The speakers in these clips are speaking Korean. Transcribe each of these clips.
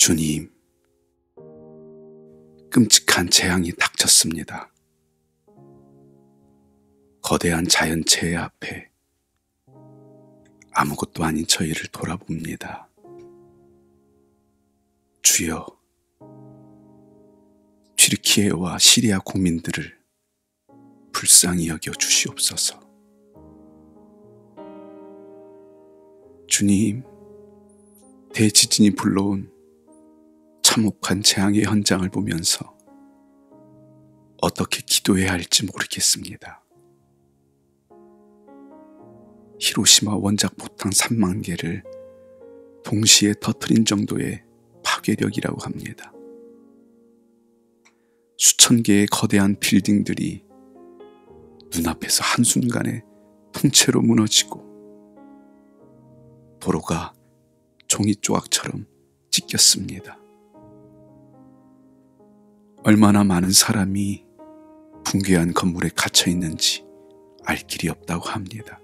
주님, 끔찍한 재앙이 닥쳤습니다. 거대한 자연재해 앞에 아무것도 아닌 저희를 돌아봅니다. 주여, 튀르키예와 시리아 국민들을 불쌍히 여겨 주시옵소서. 주님, 대지진이 불러온 참혹한 재앙의 현장을 보면서 어떻게 기도해야 할지 모르겠습니다. 히로시마 원작 포탄 3만 개를 동시에 터뜨린 정도의 파괴력이라고 합니다. 수천 개의 거대한 빌딩들이 눈앞에서 한순간에 통째로 무너지고 도로가 종이 조각처럼 찢겼습니다. 얼마나 많은 사람이 붕괴한 건물에 갇혀 있는지 알 길이 없다고 합니다.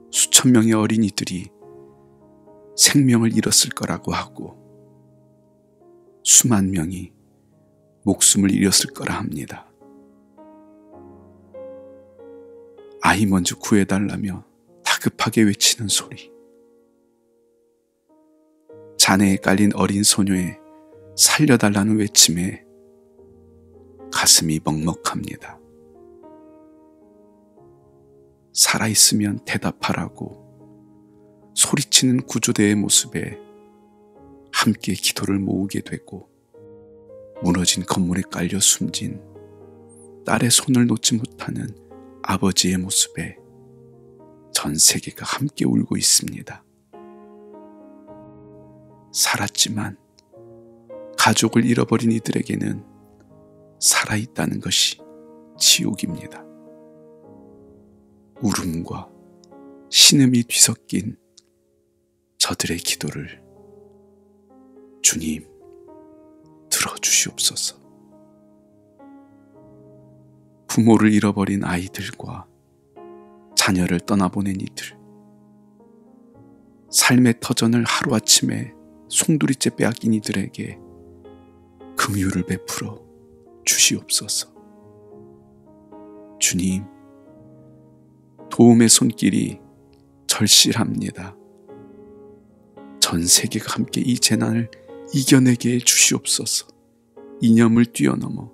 수천 명의 어린이들이 생명을 잃었을 거라고 하고 수만 명이 목숨을 잃었을 거라 합니다. 아이 먼저 구해달라며 다급하게 외치는 소리, 잔해에 깔린 어린 소녀의 살려달라는 외침에 가슴이 먹먹합니다. 살아있으면 대답하라고 소리치는 구조대의 모습에 함께 기도를 모으게 되고 무너진 건물에 깔려 숨진 딸의 손을 놓지 못하는 아버지의 모습에 전 세계가 함께 울고 있습니다. 살았지만 가족을 잃어버린 이들에게는 살아있다는 것이 지옥입니다. 울음과 신음이 뒤섞인 저들의 기도를 주님 들어주시옵소서. 부모를 잃어버린 아이들과 자녀를 떠나보낸 이들, 삶의 터전을 하루아침에 송두리째 빼앗긴 이들에게 긍휼을 베풀어 주시옵소서. 주님, 도움의 손길이 절실합니다. 전 세계가 함께 이 재난을 이겨내게 해 주시옵소서. 이념을 뛰어넘어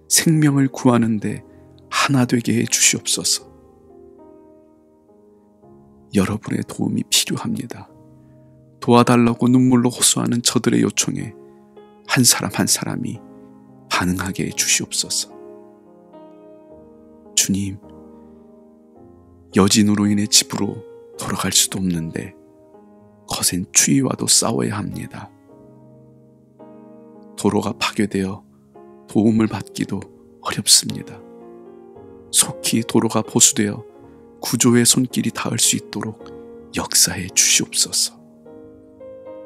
생명을 구하는 데 하나 되게 해 주시옵소서. 여러분의 도움이 필요합니다. 도와달라고 눈물로 호소하는 저들의 요청에 한 사람 한 사람이 반응하게 해 주시옵소서. 주님, 여진으로 인해 집으로 돌아갈 수도 없는데 거센 추위와도 싸워야 합니다. 도로가 파괴되어 도움을 받기도 어렵습니다. 속히 도로가 보수되어 구조의 손길이 닿을 수 있도록 역사해 주시옵소서.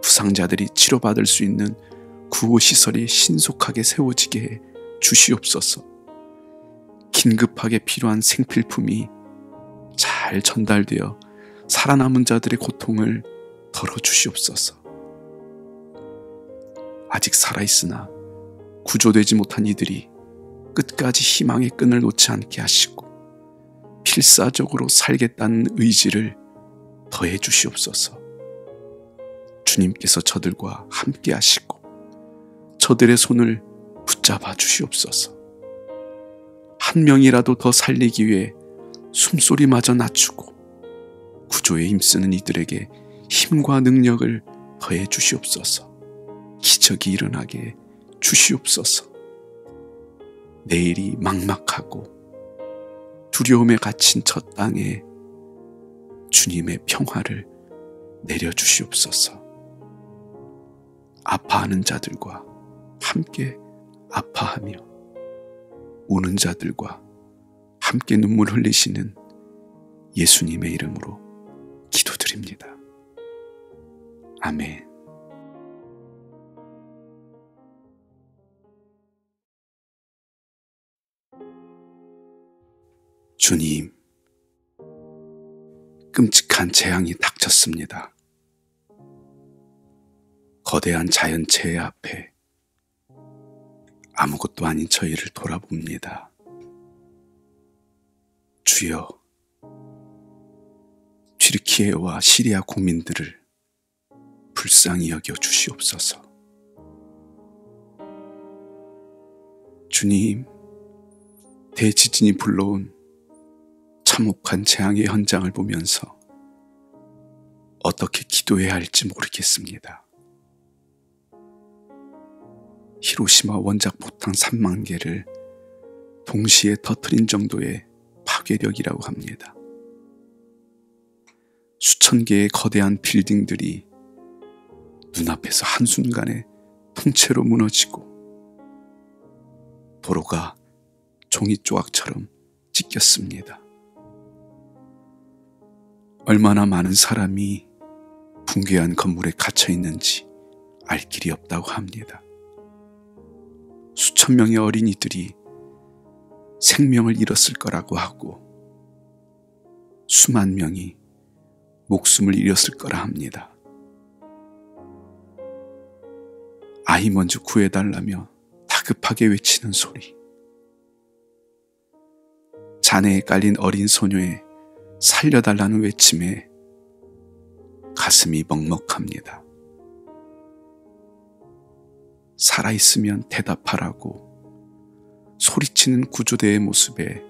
부상자들이 치료받을 수 있는 구호시설이 신속하게 세워지게 해 주시옵소서. 긴급하게 필요한 생필품이 잘 전달되어 살아남은 자들의 고통을 덜어주시옵소서. 아직 살아있으나 구조되지 못한 이들이 끝까지 희망의 끈을 놓지 않게 하시고 필사적으로 살겠다는 의지를 더해 주시옵소서. 주님께서 저들과 함께 하시고 저들의 손을 붙잡아 주시옵소서. 한 명이라도 더 살리기 위해 숨소리마저 낮추고 구조에 힘쓰는 이들에게 힘과 능력을 더해 주시옵소서. 기적이 일어나게 주시옵소서. 내일이 막막하고 두려움에 갇힌 저 땅에 주님의 평화를 내려주시옵소서. 아파하는 자들과 함께 아파하며 우는 자들과 함께 눈물 흘리시는 예수님의 이름으로 기도드립니다. 아멘. 주님, 끔찍한 재앙이 닥쳤습니다. 거대한 자연체의 앞에 아무것도 아닌 저희를 돌아봅니다. 주여, 튀르키예와 시리아 국민들을 불쌍히 여겨 주시옵소서. 주님, 대지진이 불러온 참혹한 재앙의 현장을 보면서 어떻게 기도해야 할지 모르겠습니다. 히로시마 원작 포탄 3만 개를 동시에 터뜨린 정도의 파괴력이라고 합니다. 수천 개의 거대한 빌딩들이 눈앞에서 한순간에 통째로 무너지고 도로가 종이 조각처럼 찢겼습니다. 얼마나 많은 사람이 붕괴한 건물에 갇혀 있는지 알 길이 없다고 합니다. 수천 명의 어린이들이 생명을 잃었을 거라고 하고 수만 명이 목숨을 잃었을 거라 합니다. 아이 먼저 구해달라며 다급하게 외치는 소리, 잔해에 깔린 어린 소녀의 살려달라는 외침에 가슴이 먹먹합니다. 살아있으면 대답하라고 소리치는 구조대의 모습에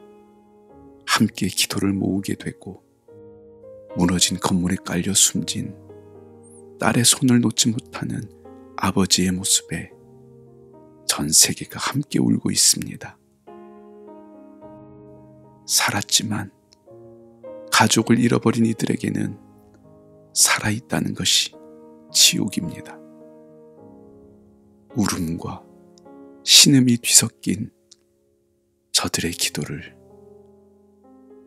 함께 기도를 모으게 되고, 무너진 건물에 깔려 숨진 딸의 손을 놓지 못하는 아버지의 모습에 전 세계가 함께 울고 있습니다. 살았지만 가족을 잃어버린 이들에게는 살아있다는 것이 지옥입니다. 울음과 신음이 뒤섞인 저들의 기도를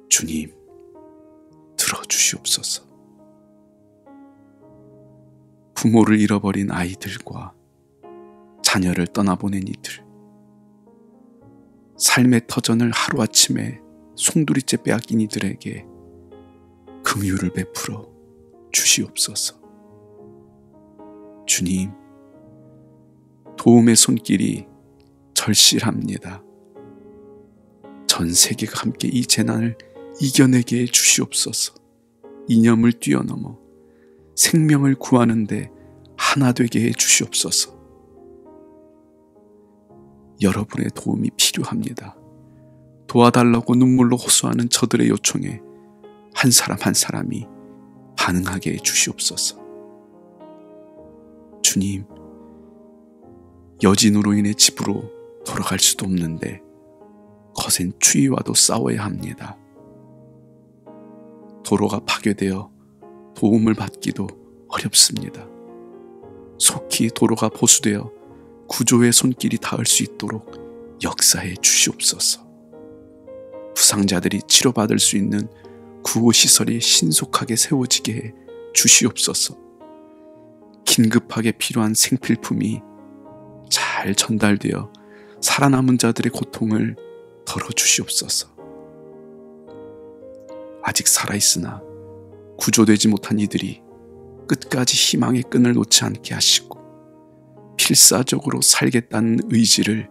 주님 들어주시옵소서. 부모를 잃어버린 아이들과 자녀를 떠나보낸 이들, 삶의 터전을 하루아침에 송두리째 빼앗긴 이들에게 긍휼을 베풀어 주시옵소서. 주님, 도움의 손길이 절실합니다. 전 세계가 함께 이 재난을 이겨내게 해 주시옵소서. 이념을 뛰어넘어 생명을 구하는데 하나 되게 해 주시옵소서. 여러분의 도움이 필요합니다. 도와달라고 눈물로 호소하는 저들의 요청에 한 사람 한 사람이 반응하게 해 주시옵소서. 주님, 여진으로 인해 집으로 돌아갈 수도 없는데 거센 추위와도 싸워야 합니다. 도로가 파괴되어 도움을 받기도 어렵습니다. 속히 도로가 보수되어 구조의 손길이 닿을 수 있도록 역사해 주시옵소서. 부상자들이 치료받을 수 있는 구호시설이 신속하게 세워지게 해 주시옵소서. 긴급하게 필요한 생필품이 잘 전달되어 살아남은 자들의 고통을 덜어주시옵소서. 아직 살아있으나 구조되지 못한 이들이 끝까지 희망의 끈을 놓지 않게 하시고 필사적으로 살겠다는 의지를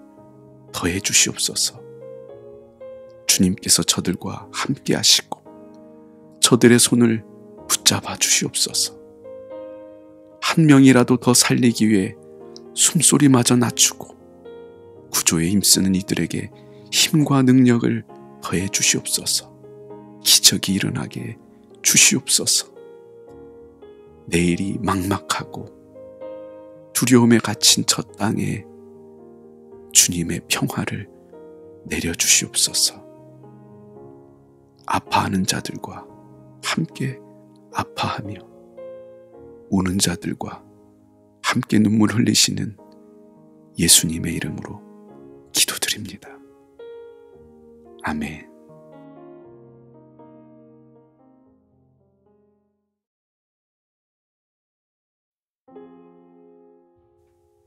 더해 주시옵소서. 주님께서 저들과 함께 하시고 저들의 손을 붙잡아 주시옵소서. 한 명이라도 더 살리기 위해 숨소리마저 낮추고 구조에 힘쓰는 이들에게 힘과 능력을 더해 주시옵소서. 기적이 일어나게 주시옵소서. 내일이 막막하고 두려움에 갇힌 저 땅에 주님의 평화를 내려주시옵소서. 아파하는 자들과 함께 아파하며 우는 자들과 함께 눈물 흘리시는 예수님의 이름으로 기도드립니다. 아멘.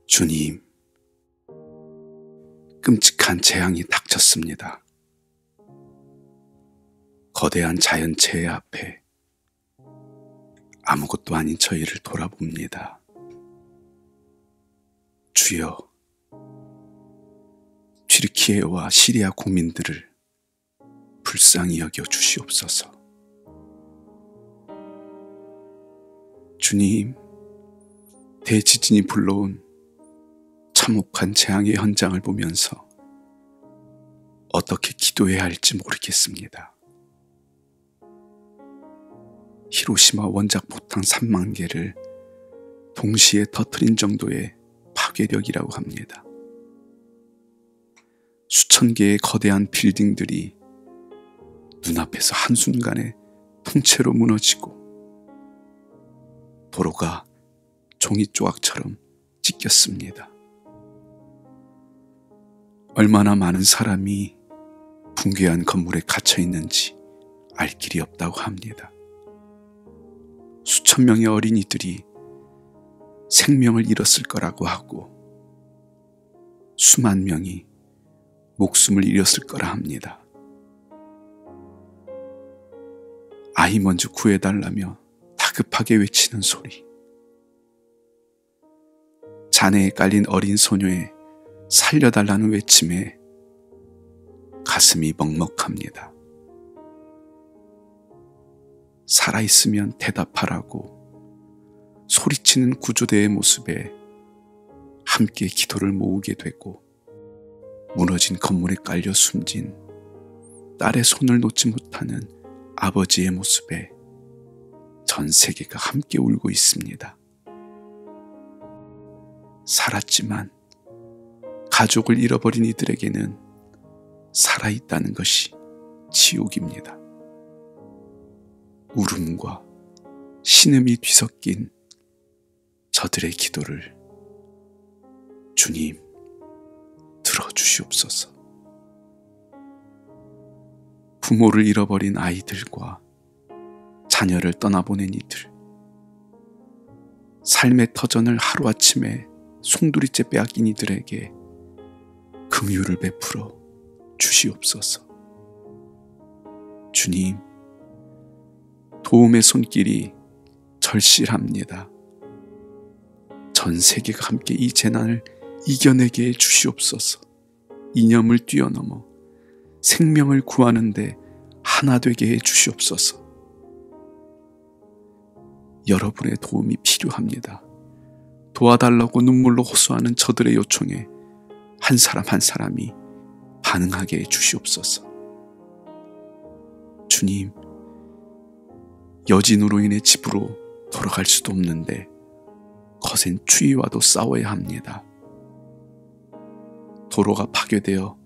주님, 끔찍한 재앙이 닥쳤습니다. 거대한 자연체의 앞에 아무것도 아닌 저희를 돌아봅니다. 주여, 튀르키예와 시리아 국민들을 불쌍히 여겨 주시옵소서. 주님, 대지진이 불러온 참혹한 재앙의 현장을 보면서 어떻게 기도해야 할지 모르겠습니다. 히로시마 원작 포탄 3만 개를 동시에 터뜨린 정도의 파괴력이라고 합니다. 수천 개의 거대한 빌딩들이 눈앞에서 한순간에 통째로 무너지고 도로가 종이 조각처럼 찢겼습니다. 얼마나 많은 사람이 붕괴한 건물에 갇혀 있는지 알 길이 없다고 합니다. 수천 명의 어린이들이 생명을 잃었을 거라고 하고 수만 명이 목숨을 잃었을 거라 합니다. 아이 먼저 구해달라며 다급하게 외치는 소리, 잔해에 깔린 어린 소녀의 살려달라는 외침에 가슴이 먹먹합니다. 살아있으면 대답하라고 소리치는 구조대의 모습에 함께 기도를 모으게 되고, 무너진 건물에 깔려 숨진 딸의 손을 놓지 못하는 아버지의 모습에 전 세계가 함께 울고 있습니다. 살았지만 가족을 잃어버린 이들에게는 살아있다는 것이 지옥입니다. 울음과 신음이 뒤섞인 저들의 기도를 주님 들어주시옵소서. 부모를 잃어버린 아이들과 자녀를 떠나보낸 이들, 삶의 터전을 하루아침에 송두리째 빼앗긴 이들에게 긍휼을 베풀어 주시옵소서. 주님, 도움의 손길이 절실합니다. 전 세계가 함께 이 재난을 이겨내게 해 주시옵소서. 이념을 뛰어넘어 생명을 구하는데 하나 되게 해 주시옵소서. 여러분의 도움이 필요합니다. 도와달라고 눈물로 호소하는 저들의 요청에 한 사람 한 사람이 반응하게 해 주시옵소서. 주님, 여진으로 인해 집으로 돌아갈 수도 없는데 거센 추위와도 싸워야 합니다. 도로가 파괴되어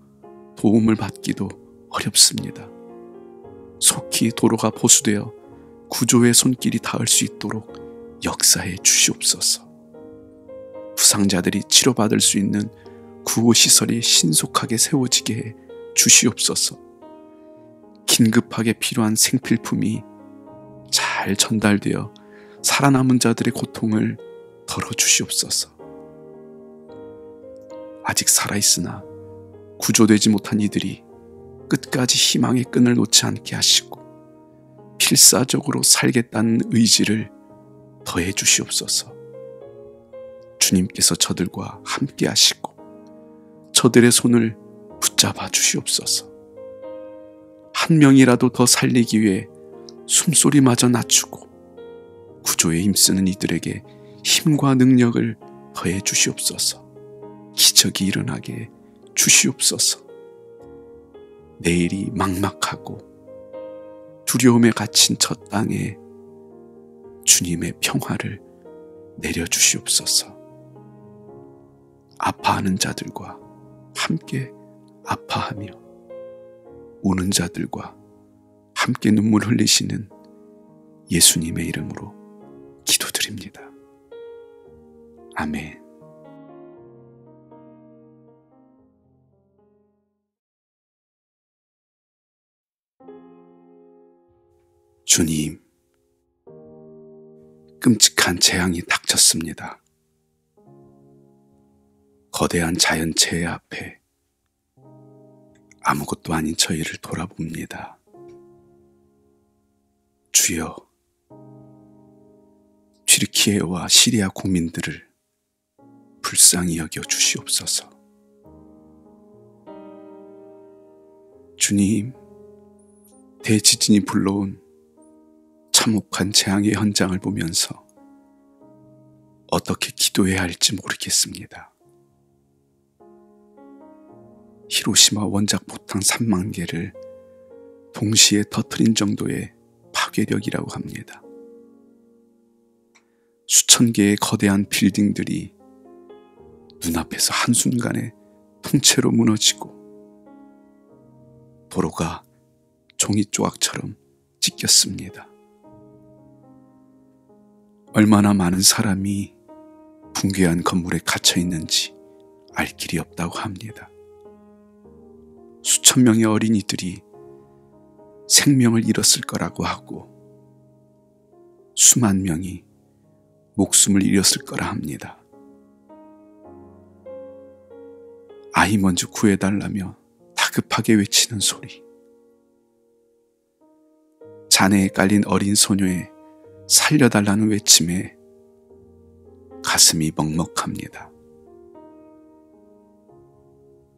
도움을 받기도 어렵습니다. 속히 도로가 보수되어 구조의 손길이 닿을 수 있도록 역사해 주시옵소서. 부상자들이 치료받을 수 있는 구호시설이 신속하게 세워지게 해 주시옵소서. 긴급하게 필요한 생필품이 잘 전달되어 살아남은 자들의 고통을 덜어주시옵소서. 아직 살아있으나 구조되지 못한 이들이 끝까지 희망의 끈을 놓지 않게 하시고 필사적으로 살겠다는 의지를 더해 주시옵소서. 주님께서 저들과 함께 하시고 저들의 손을 붙잡아 주시옵소서. 한 명이라도 더 살리기 위해 숨소리마저 낮추고 구조에 힘쓰는 이들에게 힘과 능력을 더해 주시옵소서. 기적이 일어나게 주시옵소서. 내일이 막막하고 두려움에 갇힌 저 땅에 주님의 평화를 내려주시옵소서. 아파하는 자들과 함께 아파하며 우는 자들과 함께 눈물 흘리시는 예수님의 이름으로 기도드립니다. 아멘. 주님, 끔찍한 재앙이 닥쳤습니다. 거대한 자연체의 앞에 아무것도 아닌 저희를 돌아봅니다. 주여, 튀르키예와 시리아 국민들을 불쌍히 여겨 주시옵소서. 주님, 대지진이 불러온 참혹한 재앙의 현장을 보면서 어떻게 기도해야 할지 모르겠습니다. 히로시마 원작 포탄 3만 개를 동시에 터뜨린 정도의 파괴력이라고 합니다. 수천 개의 거대한 빌딩들이 눈앞에서 한순간에 통째로 무너지고 도로가 종이 조각처럼 찢겼습니다. 얼마나 많은 사람이 붕괴한 건물에 갇혀 있는지 알 길이 없다고 합니다. 수천 명의 어린이들이 생명을 잃었을 거라고 하고 수만 명이 목숨을 잃었을 거라 합니다. 아이 먼저 구해달라며 다급하게 외치는 소리, 잔해에 깔린 어린 소녀의 살려달라는 외침에 가슴이 먹먹합니다.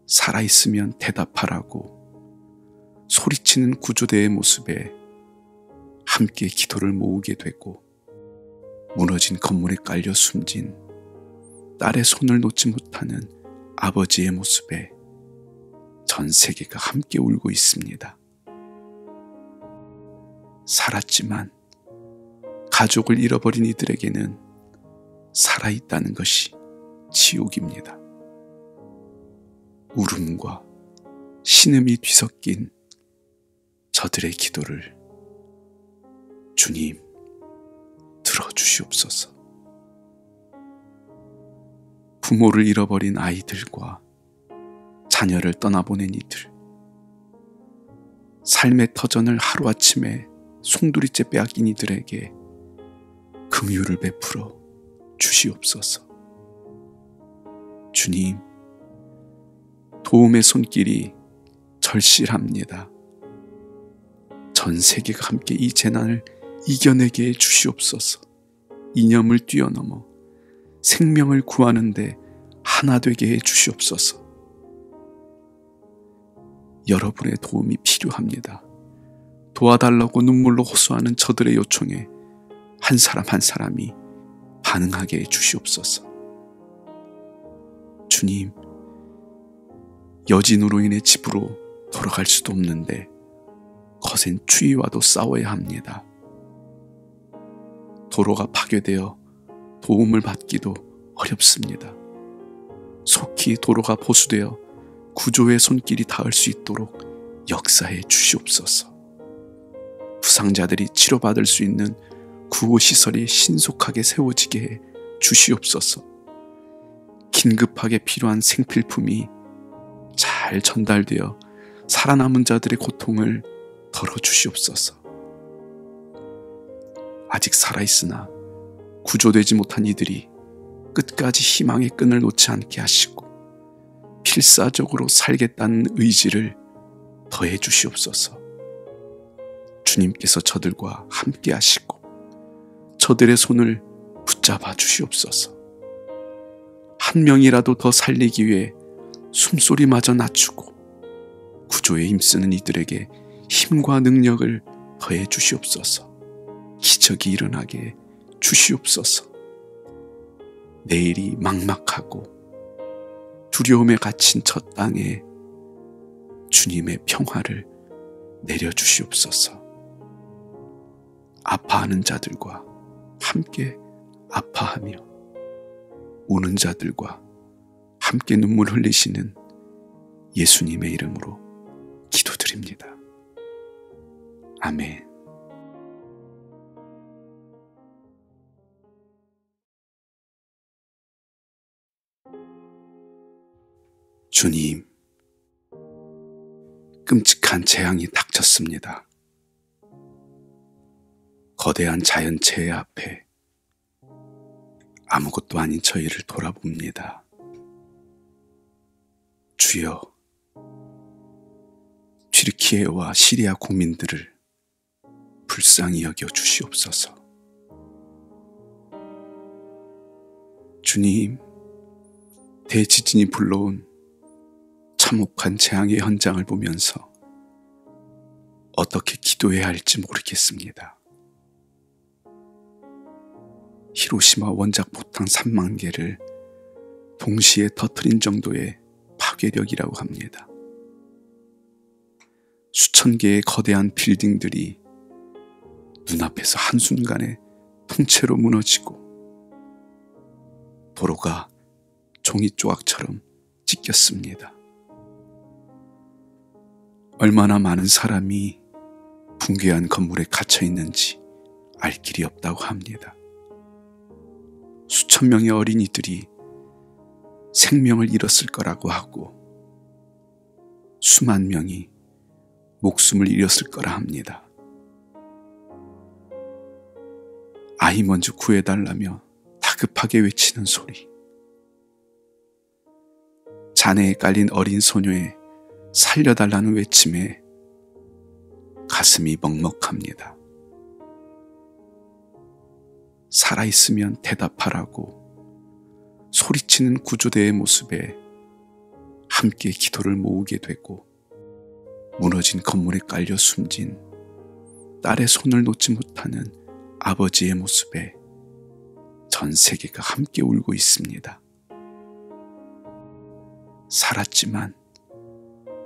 살아있으면 대답하라고 소리치는 구조대의 모습에 함께 기도를 모으게 되고 무너진 건물에 깔려 숨진 딸의 손을 놓지 못하는 아버지의 모습에 전 세계가 함께 울고 있습니다. 살았지만 가족을 잃어버린 이들에게는 살아있다는 것이 지옥입니다. 울음과 신음이 뒤섞인 저들의 기도를 주님 들어주시옵소서. 부모를 잃어버린 아이들과 자녀를 떠나보낸 이들, 삶의 터전을 하루아침에 송두리째 빼앗긴 이들에게 긍휼을 베풀어 주시옵소서. 주님, 도움의 손길이 절실합니다. 전 세계가 함께 이 재난을 이겨내게 해 주시옵소서. 이념을 뛰어넘어 생명을 구하는데 하나 되게 해 주시옵소서. 여러분의 도움이 필요합니다. 도와달라고 눈물로 호소하는 저들의 요청에 한 사람 한 사람이 반응하게 해 주시옵소서. 주님, 여진으로 인해 집으로 돌아갈 수도 없는데 거센 추위와도 싸워야 합니다. 도로가 파괴되어 도움을 받기도 어렵습니다. 속히 도로가 보수되어 구조의 손길이 닿을 수 있도록 역사해 주시옵소서. 부상자들이 치료받을 수 있는 구호시설이 신속하게 세워지게 해 주시옵소서. 긴급하게 필요한 생필품이 잘 전달되어 살아남은 자들의 고통을 덜어주시옵소서. 아직 살아있으나 구조되지 못한 이들이 끝까지 희망의 끈을 놓지 않게 하시고 필사적으로 살겠다는 의지를 더해 주시옵소서. 주님께서 저들과 함께 하시고 저들의 손을 붙잡아 주시옵소서. 한 명이라도 더 살리기 위해 숨소리마저 낮추고 구조에 힘쓰는 이들에게 힘과 능력을 더해 주시옵소서. 기적이 일어나게 주시옵소서. 내일이 막막하고 두려움에 갇힌 저 땅에 주님의 평화를 내려주시옵소서. 아파하는 자들과 함께 아파하며 우는 자들과 함께 눈물 흘리시는 예수님의 이름으로 기도드립니다. 아멘. 주님, 끔찍한 재앙이 닥쳤습니다. 거대한 자연재해 앞에 아무것도 아닌 저희를 돌아봅니다. 주여, 튀르키예와 시리아 국민들을 불쌍히 여겨 주시옵소서. 주님, 대지진이 불러온 참혹한 재앙의 현장을 보면서 어떻게 기도해야 할지 모르겠습니다. 히로시마 원작 포탄 3만 개를 동시에 터뜨린 정도의 파괴력이라고 합니다. 수천 개의 거대한 빌딩들이 눈앞에서 한순간에 통째로 무너지고 도로가 종이 조각처럼 찢겼습니다. 얼마나 많은 사람이 붕괴한 건물에 갇혀 있는지 알 길이 없다고 합니다. 수천 명의 어린이들이 생명을 잃었을 거라고 하고 수만 명이 목숨을 잃었을 거라 합니다. 아이 먼저 구해달라며 다급하게 외치는 소리, 잔해에 깔린 어린 소녀의 살려달라는 외침에 가슴이 먹먹합니다. 살아있으면 대답하라고 소리치는 구조대의 모습에 함께 기도를 모으게 되고 무너진 건물에 깔려 숨진 딸의 손을 놓지 못하는 아버지의 모습에 전 세계가 함께 울고 있습니다. 살았지만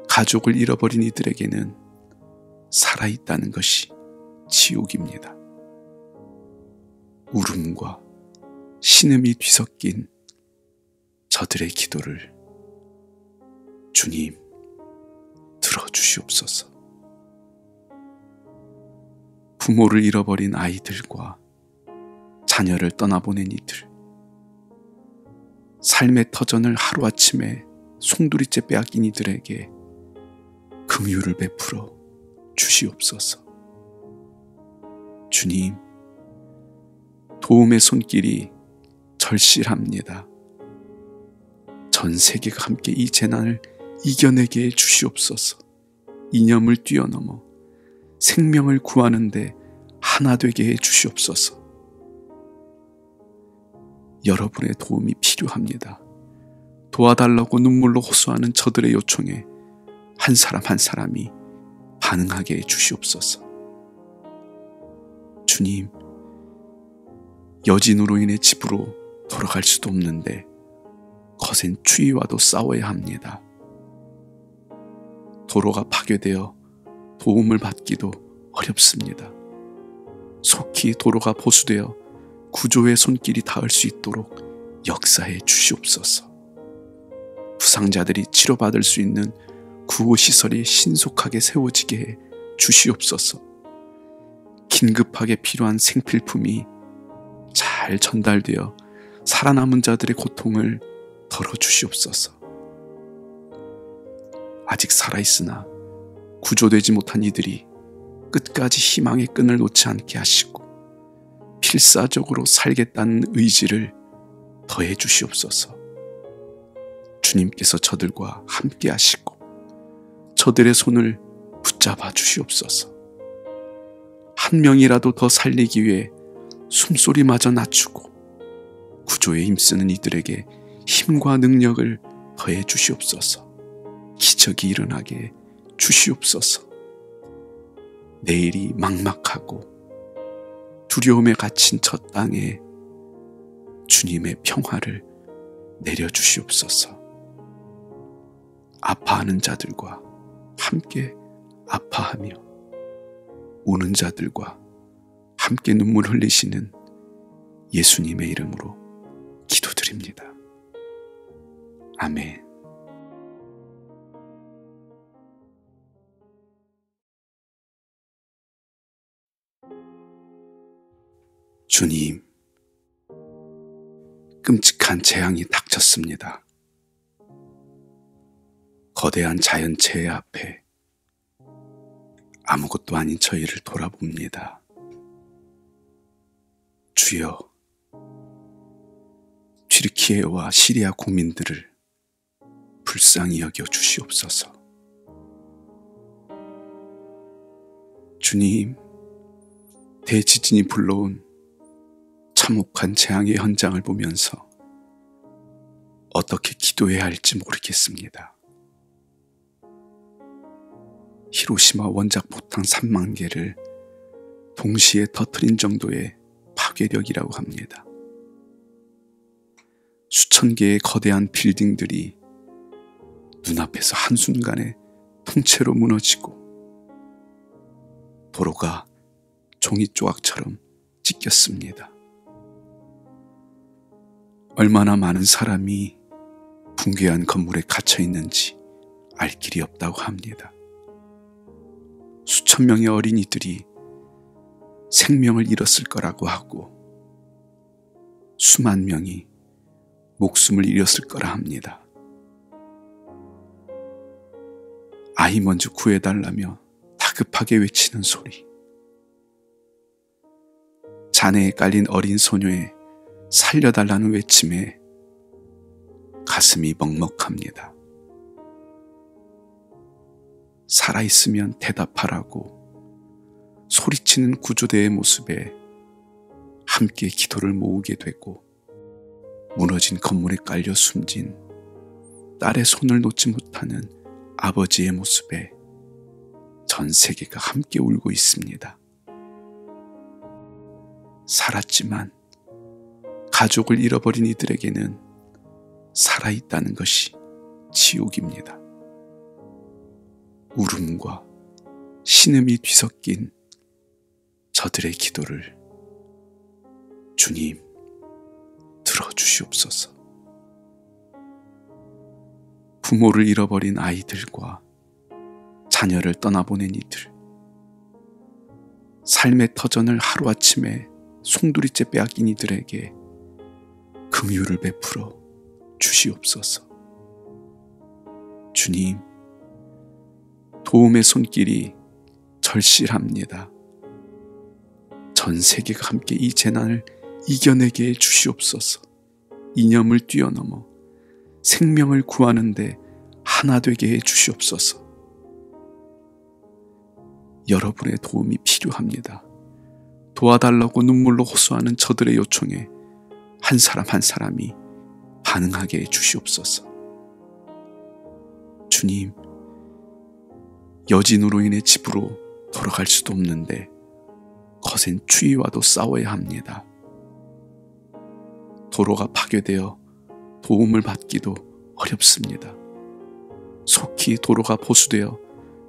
가족을 잃어버린 이들에게는 살아있다는 것이 지옥입니다. 울음과 신음이 뒤섞인 저들의 기도를 주님 들어주시옵소서. 부모를 잃어버린 아이들과 자녀를 떠나보낸 이들, 삶의 터전을 하루아침에 송두리째 빼앗긴 이들에게 긍휼을 베풀어 주시옵소서. 주님, 도움의 손길이 절실합니다. 전 세계가 함께 이 재난을 이겨내게 해 주시옵소서. 이념을 뛰어넘어 생명을 구하는데 하나 되게 해 주시옵소서. 여러분의 도움이 필요합니다. 도와달라고 눈물로 호소하는 저들의 요청에 한 사람 한 사람이 반응하게 해 주시옵소서. 주님, 여진으로 인해 집으로 돌아갈 수도 없는데 거센 추위와도 싸워야 합니다. 도로가 파괴되어 도움을 받기도 어렵습니다. 속히 도로가 보수되어 구조의 손길이 닿을 수 있도록 역사해 주시옵소서. 부상자들이 치료받을 수 있는 구호시설이 신속하게 세워지게 해 주시옵소서. 긴급하게 필요한 생필품이 잘 전달되어 살아남은 자들의 고통을 덜어주시옵소서. 아직 살아있으나 구조되지 못한 이들이 끝까지 희망의 끈을 놓지 않게 하시고 필사적으로 살겠다는 의지를 더해 주시옵소서. 주님께서 저들과 함께 하시고 저들의 손을 붙잡아 주시옵소서. 한 명이라도 더 살리기 위해 숨소리마저 낮추고 구조에 힘쓰는 이들에게 힘과 능력을 더해 주시옵소서. 기적이 일어나게 주시옵소서. 내일이 막막하고 두려움에 갇힌 저 땅에 주님의 평화를 내려주시옵소서. 아파하는 자들과 함께 아파하며 우는 자들과 함께 눈물 흘리시는 예수님의 이름으로 기도드립니다. 아멘. 주님, 끔찍한 재앙이 닥쳤습니다. 거대한 자연재해 앞에 아무것도 아닌 저희를 돌아봅니다. 주여, 튀르키예와 시리아 국민들을 불쌍히 여겨 주시옵소서. 주님, 대지진이 불러온 참혹한 재앙의 현장을 보면서 어떻게 기도해야 할지 모르겠습니다. 히로시마 원작 포탄 3만 개를 동시에 터뜨린 정도의 파괴력이라고 합니다. 수천 개의 거대한 빌딩들이 눈앞에서 한순간에 통째로 무너지고 도로가 종이 조각처럼 찢겼습니다. 얼마나 많은 사람이 붕괴한 건물에 갇혀 있는지 알 길이 없다고 합니다. 수천 명의 어린이들이 생명을 잃었을 거라고 하고 수만 명이 목숨을 잃었을 거라 합니다. 아이 먼저 구해달라며 다급하게 외치는 소리, 잔해에 깔린 어린 소녀의 살려달라는 외침에 가슴이 먹먹합니다. 살아있으면 대답하라고 소리치는 구조대의 모습에 함께 기도를 모으게 되고 무너진 건물에 깔려 숨진 딸의 손을 놓지 못하는 아버지의 모습에 전 세계가 함께 울고 있습니다. 살았지만 가족을 잃어버린 이들에게는 살아있다는 것이 지옥입니다. 울음과 신음이 뒤섞인 저들의 기도를 주님 들어주시옵소서. 부모를 잃어버린 아이들과 자녀를 떠나보낸 이들, 삶의 터전을 하루아침에 송두리째 빼앗긴 이들에게 긍휼을 베풀어 주시옵소서. 주님, 도움의 손길이 절실합니다. 전 세계가 함께 이 재난을 이겨내게 해 주시옵소서. 이념을 뛰어넘어 생명을 구하는데 하나 되게 해 주시옵소서. 여러분의 도움이 필요합니다. 도와달라고 눈물로 호소하는 저들의 요청에 한 사람 한 사람이 반응하게 해 주시옵소서. 주님, 여진으로 인해 집으로 돌아갈 수도 없는데 거센 추위와도 싸워야 합니다. 도로가 파괴되어 도움을 받기도 어렵습니다. 속히 도로가 보수되어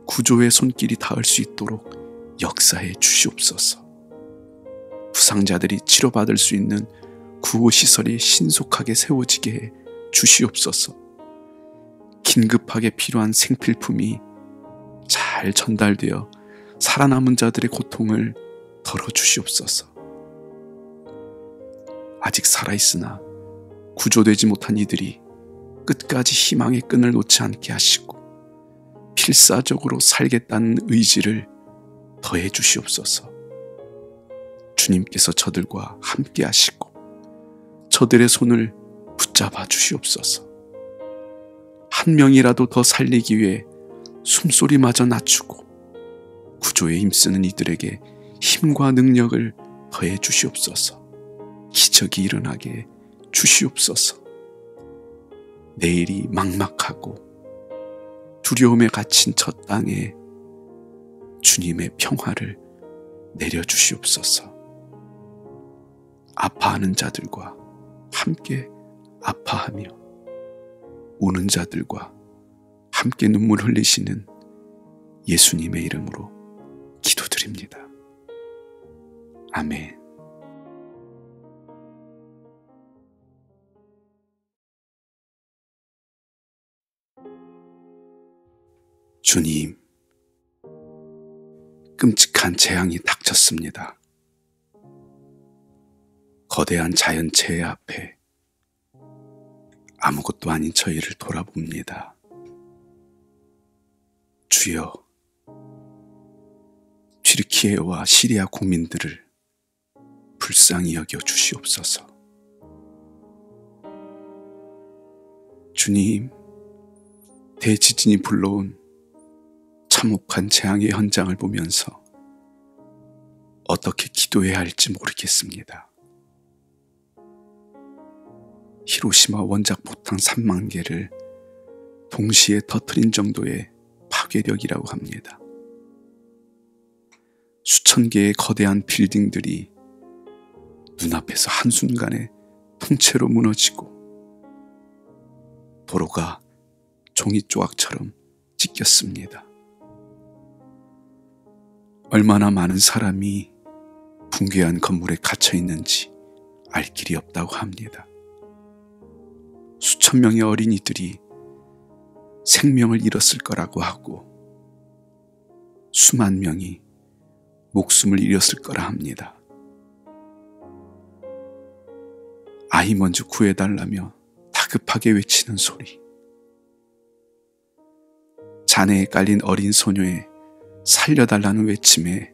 구조의 손길이 닿을 수 있도록 역사해 주시옵소서. 부상자들이 치료받을 수 있는 구호시설이 신속하게 세워지게 해 주시옵소서. 긴급하게 필요한 생필품이 잘 전달되어 살아남은 자들의 고통을 덜어주시옵소서. 아직 살아있으나 구조되지 못한 이들이 끝까지 희망의 끈을 놓지 않게 하시고 필사적으로 살겠다는 의지를 더해 주시옵소서. 주님께서 저들과 함께 하시고 저들의 손을 붙잡아 주시옵소서. 한 명이라도 더 살리기 위해 숨소리마저 낮추고 구조에 힘쓰는 이들에게 힘과 능력을 더해 주시옵소서. 기적이 일어나게 주시옵소서. 내일이 막막하고 두려움에 갇힌 저 땅에 주님의 평화를 내려주시옵소서. 아파하는 자들과 함께 아파하며 우는 자들과 함께 눈물 흘리시는 예수님의 이름으로 기도드립니다. 아멘. 주님, 끔찍한 재앙이 닥쳤습니다. 거대한 자연체해 앞에 아무것도 아닌 저희를 돌아봅니다. 주여, 튀르키예와 시리아 국민들을 불쌍히 여겨 주시옵소서. 주님, 대지진이 불러온 참혹한 재앙의 현장을 보면서 어떻게 기도해야 할지 모르겠습니다. 히로시마 원작 포탄 3만 개를 동시에 터뜨린 정도의 파괴력이라고 합니다. 수천 개의 거대한 빌딩들이 눈앞에서 한순간에 통째로 무너지고 도로가 종이 조각처럼 찢겼습니다. 얼마나 많은 사람이 붕괴한 건물에 갇혀 있는지 알 길이 없다고 합니다. 수천 명의 어린이들이 생명을 잃었을 거라고 하고 수만 명이 목숨을 잃었을 거라 합니다. 아이 먼저 구해달라며 다급하게 외치는 소리, 잔해에 깔린 어린 소녀의 살려달라는 외침에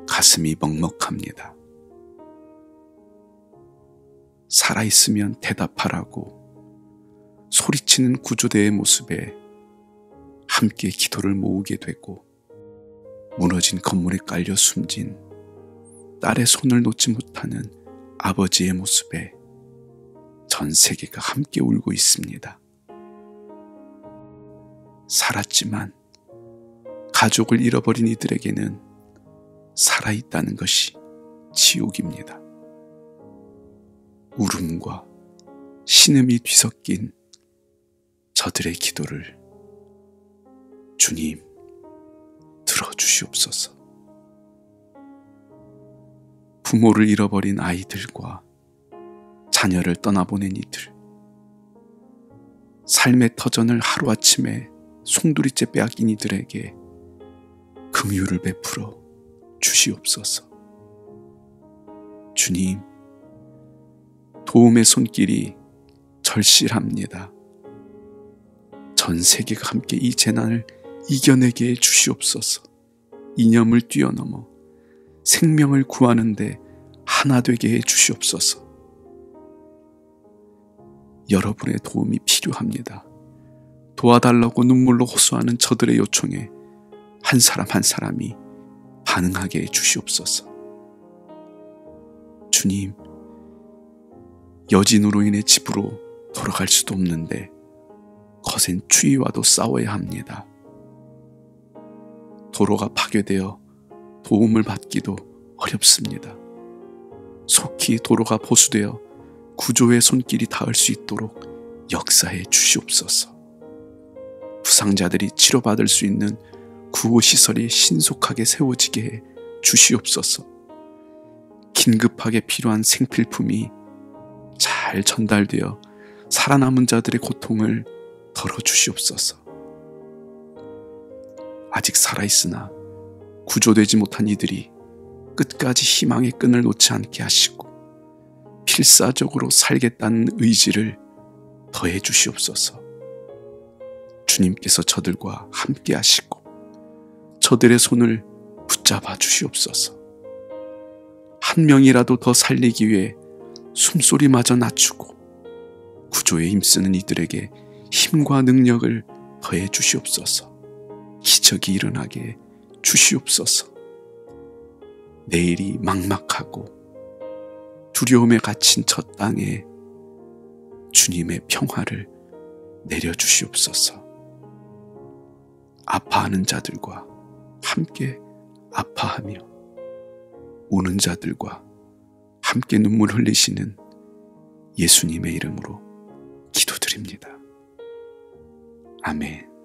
가슴이 먹먹합니다. 살아있으면 대답하라고 소리치는 구조대의 모습에 함께 기도를 모으게 되고 무너진 건물에 깔려 숨진 딸의 손을 놓지 못하는 아버지의 모습에 전 세계가 함께 울고 있습니다. 살았지만 가족을 잃어버린 이들에게는 살아있다는 것이 지옥입니다. 울음과 신음이 뒤섞인 저들의 기도를 주님 들어주시옵소서. 부모를 잃어버린 아이들과 자녀를 떠나보낸 이들, 삶의 터전을 하루아침에 송두리째 빼앗긴 이들에게 긍휼을 베풀어 주시옵소서. 주님, 도움의 손길이 절실합니다. 전 세계가 함께 이 재난을 이겨내게 해 주시옵소서. 이념을 뛰어넘어 생명을 구하는데 하나 되게 해 주시옵소서. 여러분의 도움이 필요합니다. 도와달라고 눈물로 호소하는 저들의 요청에 한 사람 한 사람이 반응하게 해 주시옵소서. 주님, 여진으로 인해 집으로 돌아갈 수도 없는데 거센 추위와도 싸워야 합니다. 도로가 파괴되어 도움을 받기도 어렵습니다. 속히 도로가 보수되어 구조의 손길이 닿을 수 있도록 역사해 주시옵소서. 부상자들이 치료받을 수 있는 구호시설이 신속하게 세워지게 해 주시옵소서. 긴급하게 필요한 생필품이 잘 전달되어 살아남은 자들의 고통을 덜어주시옵소서. 아직 살아있으나 구조되지 못한 이들이 끝까지 희망의 끈을 놓지 않게 하시고 필사적으로 살겠다는 의지를 더해 주시옵소서. 주님께서 저들과 함께 하시고 저들의 손을 붙잡아 주시옵소서. 한 명이라도 더 살리기 위해 숨소리마저 낮추고 구조에 힘쓰는 이들에게 힘과 능력을 더해 주시옵소서. 기적이 일어나게 주시옵소서. 내일이 막막하고 두려움에 갇힌 저 땅에 주님의 평화를 내려주시옵소서. 아파하는 자들과 함께 아파하며 우는 자들과 함께 눈물 흘리시는 예수님의 이름으로 기도드립니다. 아멘.